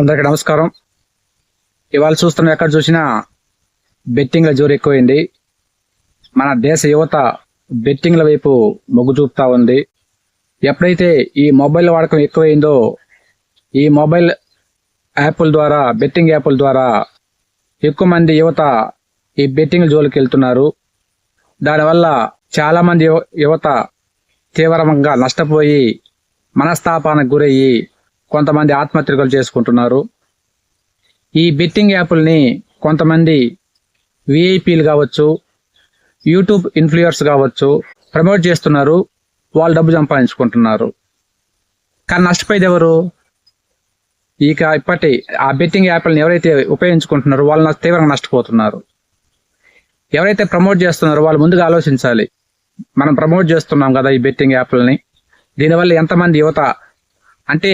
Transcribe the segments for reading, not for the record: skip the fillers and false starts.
అందరికీ నమస్కారం. ఇవాళ చూస్తున్న ఎక్కడ చూసినా బెట్టింగ్ల జోరు ఎక్కువైంది. మన దేశ యువత బెట్టింగ్ల వైపు మొగ్గు చూపుతా ఉంది. ఎప్పుడైతే ఈ మొబైల్ వాడకం ఎక్కువైందో ఈ మొబైల్ యాప్ల ద్వారా బెట్టింగ్ యాప్ల ద్వారా ఎక్కువ మంది యువత ఈ బెట్టింగ్ జోలికి వెళ్తున్నారు. దానివల్ల చాలా మంది యువత తీవ్రంగా నష్టపోయి మనస్తాపానికి గురయ్యి కొంతమంది ఆత్మహత్యలు చేసుకుంటున్నారు. ఈ బెట్టింగ్ యాప్ల్ని కొంతమంది విఐపీలు కావచ్చు, యూట్యూబ్ ఇన్ఫ్లుయర్స్ కావచ్చు ప్రమోట్ చేస్తున్నారు. వాళ్ళు డబ్బు సంపాదించుకుంటున్నారు. కానీ నష్టపోయేది ఎవరు? ఇప్పటి ఆ బెట్టింగ్ యాప్లను ఎవరైతే ఉపయోగించుకుంటున్నారో వాళ్ళు తీవ్రంగా నష్టపోతున్నారు. ఎవరైతే ప్రమోట్ చేస్తున్నారో వాళ్ళు ముందుగా ఆలోచించాలి. మనం ప్రమోట్ చేస్తున్నాం కదా ఈ బెట్టింగ్ యాప్లని, దీనివల్ల ఎంతమంది యువత అంటే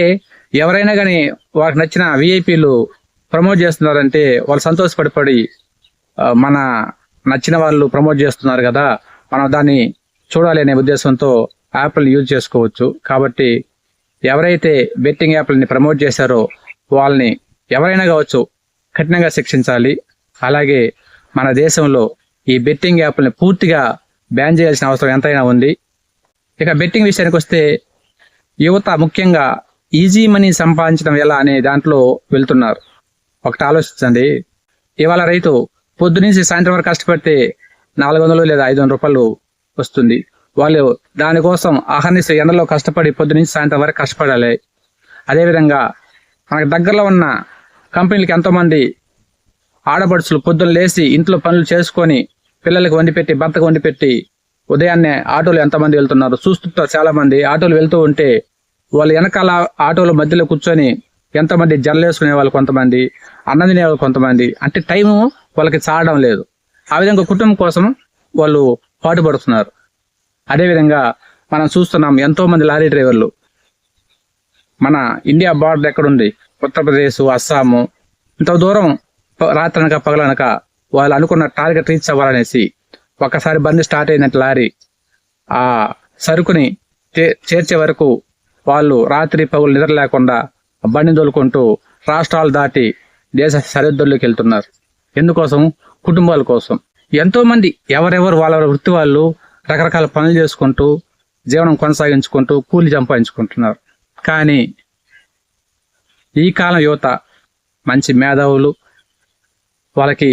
ఎవరైనా కానీ వారికి నచ్చిన విఐపీలు ప్రమోట్ చేస్తున్నారంటే వాళ్ళు సంతోషపడి మన నచ్చిన వాళ్ళు ప్రమోట్ చేస్తున్నారు కదా, మనం దాన్ని చూడాలి అనే ఉద్దేశంతో యాప్లను యూజ్ చేసుకోవచ్చు. కాబట్టి ఎవరైతే బెట్టింగ్ యాప్లని ప్రమోట్ చేశారో వాళ్ళని ఎవరైనా కావచ్చు కఠినంగా శిక్షించాలి. అలాగే మన దేశంలో ఈ బెట్టింగ్ యాప్లని పూర్తిగా బ్యాన్ చేయాల్సిన అవసరం ఎంతైనా ఉంది. ఇక బెట్టింగ్ విషయానికి వస్తే యువత ముఖ్యంగా ఈజీ మనీ సంపాదించడం ఎలా అనే దాంట్లో వెళ్తున్నారు. ఒకటి ఆలోచించండి, ఇవాళ రైతు పొద్దునుంచి సాయంత్రం వరకు కష్టపడితే 400 లేదా 500 రూపాయలు వస్తుంది. వాళ్ళు దానికోసం అహర్నిశ ఎండలో కష్టపడి పొద్దునుంచి సాయంత్రం వరకు కష్టపడాలి. అదేవిధంగా మనకు దగ్గరలో ఉన్న కంపెనీలకి ఎంతోమంది ఆడపడుచులు పొద్దున్న లేచి ఇంట్లో పనులు చేసుకొని పిల్లలకు వండిపెట్టి భర్తకు వండిపెట్టి ఉదయాన్నే ఆటోలు ఎంతమంది వెళ్తున్నారు చూస్తుంటారు. చాలా మంది ఆటోలు వెళ్తూ ఉంటే వాళ్ళు వెనకాల ఆటోల మధ్యలో కూర్చొని ఎంతమంది జల్లు వేసుకునే వాళ్ళు, కొంతమంది అన్నం తినే వాళ్ళు, కొంతమంది అంటే టైము వాళ్ళకి చాలడం లేదు. ఆ విధంగా కుటుంబం కోసం వాళ్ళు పాటుపడుతున్నారు. అదేవిధంగా మనం చూస్తున్నాం ఎంతో మంది లారీ డ్రైవర్లు మన ఇండియా బార్డర్ ఎక్కడుంది, ఉత్తరప్రదేశ్, అస్సాము, ఇంత దూరం రాత్రనక పగలనక వాళ్ళు అనుకున్న టార్గెట్ రీచ్ అవ్వాలనేసి ఒక్కసారి బండి స్టార్ట్ అయినట్టు లారీ ఆ సరుకుని చేర్చే వరకు వాళ్ళు రాత్రి పగులు నిద్ర లేకుండా బండి తోలుకుంటూ రాష్ట్రాలు దాటి దేశ సరిహద్దుల్లోకి వెళ్తున్నారు. ఎందుకోసం? కుటుంబాల కోసం. ఎంతో మంది ఎవరెవరు వాళ్ళ వృత్తి వాళ్ళు రకరకాల పనులు చేసుకుంటూ జీవనం కొనసాగించుకుంటూ కూలి సంపాదించుకుంటున్నారు. కానీ ఈ కాలం యువత మంచి మేధావులు, వాళ్ళకి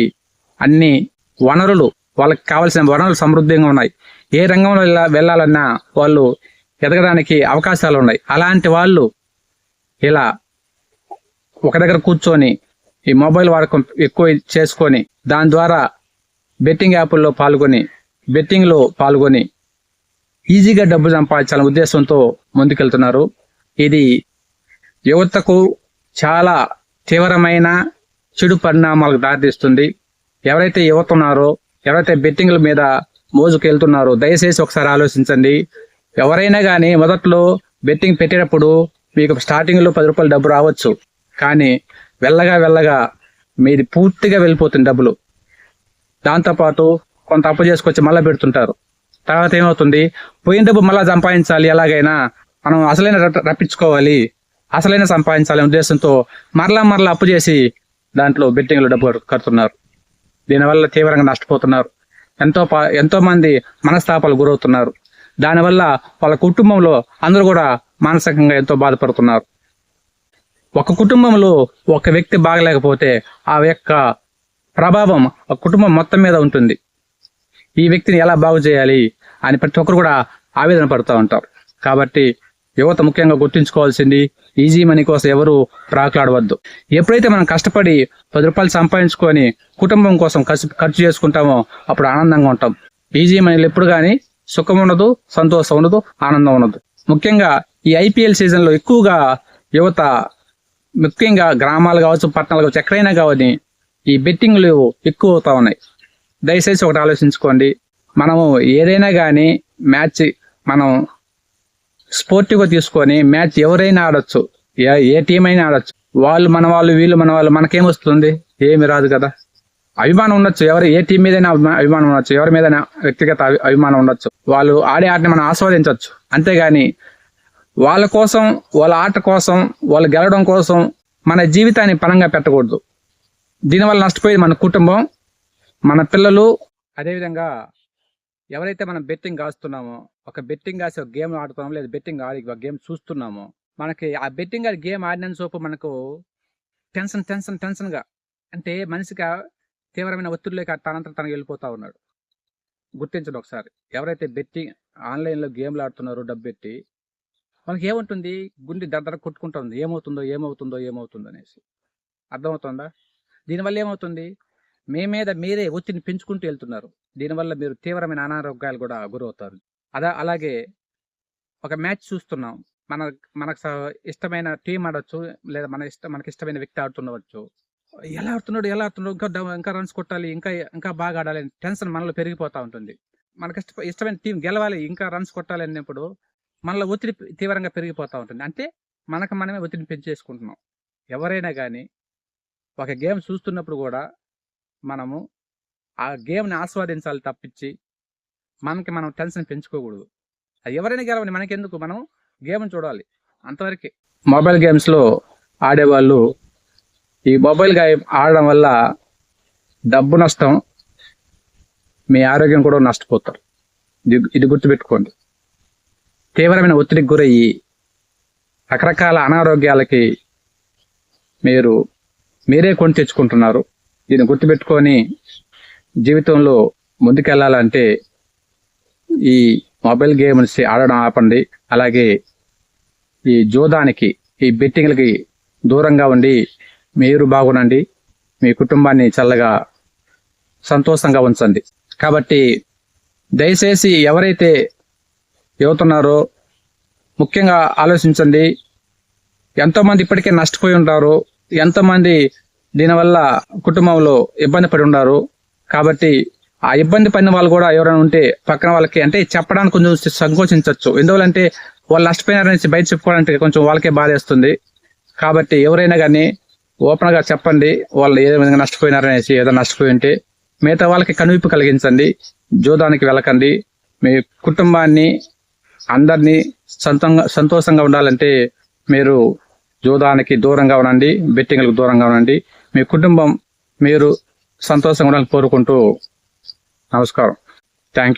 అన్ని వనరులు, వాళ్ళకి కావాల్సిన వనరులు సమృద్ధిగా ఉన్నాయి. ఏ రంగంలో వెళ్ళాలన్నా వాళ్ళు ఎదగడానికి అవకాశాలు ఉన్నాయి. అలాంటి వాళ్ళు ఇలా ఒక దగ్గర కూర్చొని ఈ మొబైల్ వాడకం ఎక్కువ చేసుకొని దాని ద్వారా బెట్టింగ్ యాప్ల్లో పాల్గొని ఈజీగా డబ్బు సంపాదించాలనే ఉద్దేశంతో ముందుకెళ్తున్నారు. ఇది యువతకు చాలా తీవ్రమైన చెడు పరిణామాలకు దారితీస్తుంది. ఎవరైతే యువత ఉన్నారో, ఎవరైతే బెట్టింగ్ల మీద మోజుకు వెళ్తున్నారో దయచేసి ఒకసారి ఆలోచించండి. ఎవరైనా కానీ మొదట్లో బెట్టింగ్ పెట్టేటప్పుడు మీకు స్టార్టింగ్లో 10 రూపాయలు డబ్బు రావచ్చు, కానీ వెళ్ళగా మీది పూర్తిగా వెళ్ళిపోతుంది డబ్బులు. దాంతోపాటు కొంత అప్పు చేసుకొచ్చి మళ్ళీ పెడుతుంటారు. తర్వాత ఏమవుతుంది? పోయిన డబ్బు మళ్ళీ సంపాదించాలి, ఎలాగైనా మనం అసలైన రప్పించుకోవాలి, అసలైన సంపాదించాలనే ఉద్దేశంతో మరలా అప్పు చేసి దాంట్లో బెట్టింగ్లో డబ్బు కడుతున్నారు. దీనివల్ల తీవ్రంగా నష్టపోతున్నారు. ఎంతో మంది మనస్తాపాలు గురవుతున్నారు. దానివల్ల వాళ్ళ కుటుంబంలో అందరూ కూడా మానసికంగా ఎంతో బాధపడుతున్నారు. ఒక కుటుంబంలో ఒక వ్యక్తి బాగలేకపోతే ఆ యొక్క ప్రభావం ఆ కుటుంబం మొత్తం మీద ఉంటుంది. ఈ వ్యక్తిని ఎలా బాగు చేయాలి అని ప్రతి ఒక్కరు కూడా ఆవేదన పడుతూ ఉంటారు. కాబట్టి యువత ముఖ్యంగా గుర్తుంచుకోవాల్సింది, ఈజీ మనీ కోసం ఎవరు ప్రాకులాడవద్దు. ఎప్పుడైతే మనం కష్టపడి 10 రూపాయలు సంపాదించుకొని కుటుంబం కోసం ఖర్చు చేసుకుంటామో అప్పుడు ఆనందంగా ఉంటాం. ఈజీ మనీలు ఎప్పుడు కానీ సుఖం ఉండదు, సంతోషం ఉండదు, ఆనందం ఉండదు. ముఖ్యంగా ఈ ఐపీఎల్ సీజన్లో ఎక్కువగా యువత ముఖ్యంగా గ్రామాలు కావచ్చు, పట్టణాలు కావచ్చు, ఎక్కడైనా కావని ఈ బెట్టింగ్లు ఎక్కువ అవుతా ఉన్నాయి. దయచేసి ఒకటి ఆలోచించుకోండి. మనము ఏదైనా కానీ మ్యాచ్ మనం స్పోర్టివ్గా తీసుకొని మ్యాచ్ ఎవరైనా ఆడొచ్చు, ఏ టీం అయినా ఆడొచ్చు. వీళ్ళు మన వాళ్ళు మనకేమొస్తుంది? ఏమి రాదు కదా. అభిమానం ఉండొచ్చు, ఏ టీం మీదైనా అభిమానం ఉండొచ్చు, ఎవరి మీద వ్యక్తిగత అభిమానం ఉండొచ్చు. వాళ్ళు ఆడే ఆటని మనం ఆస్వాదించవచ్చు. అంతేగాని వాళ్ళ కోసం, వాళ్ళ ఆట కోసం, వాళ్ళు గెలవడం కోసం మన జీవితాన్ని పణంగా పెట్టకూడదు. దీనివల్ల నష్టపోయేది మన కుటుంబం, మన పిల్లలు. అదేవిధంగా ఎవరైతే మనం బెట్టింగ్ కాస్తున్నామో, ఒక బెట్టింగ్ కాసి ఒక గేమ్ ఆడుతున్నామో, లేదా బెట్టింగ్ ఆడి ఒక గేమ్ చూస్తున్నామో, మనకి ఆ బెట్టింగ్ ఆడి గేమ్ ఆడిన సోపు మనకు టెన్షన్గా, అంటే మనిషికి తీవ్రమైన ఒత్తిడిలోకి తనంతట తనకు వెళ్ళిపోతా ఉన్నాడు. గుర్తించండి ఒకసారి. ఎవరైతే బెట్టింగ్ ఆన్లైన్లో గేమ్లు ఆడుతున్నారో డబ్బు పెట్టి, మనకి ఏముంటుంది, గుండె దద్దర కొట్టుకుంటుంది, ఏమవుతుందో అనేసి. అర్థమవుతుందా? దీనివల్ల ఏమవుతుంది, మీ మీద మీరే ఒత్తిడిని పెంచుకుంటూ వెళ్తున్నారు. దీనివల్ల మీరు తీవ్రమైన అనారోగ్యాలు కూడా గురవుతారు. అలాగే ఒక మ్యాచ్ చూస్తున్నాం, మనకు ఇష్టమైన టీం ఆడొచ్చు, లేదా మనకి ఇష్టమైన వ్యక్తి ఆడుతుండవచ్చు. ఎలా ఆడుతున్నాడు, ఇంకా రన్స్ కొట్టాలి, ఇంకా బాగా ఆడాలి అని టెన్షన్ మనలో పెరిగిపోతూ ఉంటుంది. మనకి ఇష్టమైన టీం గెలవాలి, ఇంకా రన్స్ కొట్టాలి అన్నప్పుడు మనలో ఒత్తిడి తీవ్రంగా పెరిగిపోతూ ఉంటుంది. అంటే మనమే ఒత్తిడిని పెంచేసుకుంటున్నాం. ఎవరైనా కానీ ఒక గేమ్ చూస్తున్నప్పుడు కూడా మనము ఆ గేమ్ని ఆస్వాదించాలి తప్పించి మనం టెన్షన్ పెంచుకోకూడదు. అది ఎవరైనా గెలవని, మనకెందుకు, మనం గేమ్ని చూడాలి అంతవరకే. మొబైల్ గేమ్స్లో ఆడేవాళ్ళు ఈ మొబైల్ గేమ్ ఆడడం వల్ల డబ్బు నష్టం, మీ ఆరోగ్యం కూడా నష్టపోతారు. ఇది గుర్తుపెట్టుకోండి. తీవ్రమైన ఒత్తిడికి గురయ్యి రకరకాల అనారోగ్యాలకి మీరే కొని తెచ్చుకుంటున్నారు. దీన్ని గుర్తుపెట్టుకొని జీవితంలో ముందుకెళ్ళాలంటే ఈ మొబైల్ గేమ్స్ ఆడడం ఆపండి. అలాగే ఈ జూదానికి, ఈ బెట్టింగ్లకి దూరంగా ఉండి మీరు బాగునండి, మీ కుటుంబాన్ని చల్లగా సంతోషంగా ఉంచండి. కాబట్టి దయచేసి ఎవరైతే యువతున్నారో ముఖ్యంగా ఆలోచించండి. ఎంతోమంది ఇప్పటికే నష్టపోయి ఉంటారు, ఎంతోమంది దీనివల్ల కుటుంబంలో ఇబ్బంది పడి ఉన్నారు. కాబట్టి ఆ ఇబ్బంది పడిన వాళ్ళు కూడా ఎవరైనా ఉంటే పక్కన వాళ్ళకి, అంటే చెప్పడానికి కొంచెం సంకోచించవచ్చు. ఎందువల్లంటే వాళ్ళు నష్టపోయినారనేసి బయట చెప్పుకోవాలంటే కొంచెం వాళ్ళకే బాధేస్తుంది. కాబట్టి ఎవరైనా కానీ ఓపెన్గా చెప్పండి, వాళ్ళు ఏ విధంగా నష్టపోయినారనేసి. ఏదో నష్టపోయి ఉంటే మిగతా వాళ్ళకి కనువిప్పు కలిగించండి. జూదానికి వెళ్ళకండి. మీ కుటుంబాన్ని అందరినీ సంతోషంగా ఉండాలంటే మీరు జూదానికి దూరంగా ఉండండి, బెట్టింగ్లకు దూరంగా ఉండండి. మీ కుటుంబం మీరు సంతోషంగా ఉండాలని కోరుకుంటూ నమస్కారం. Thank you.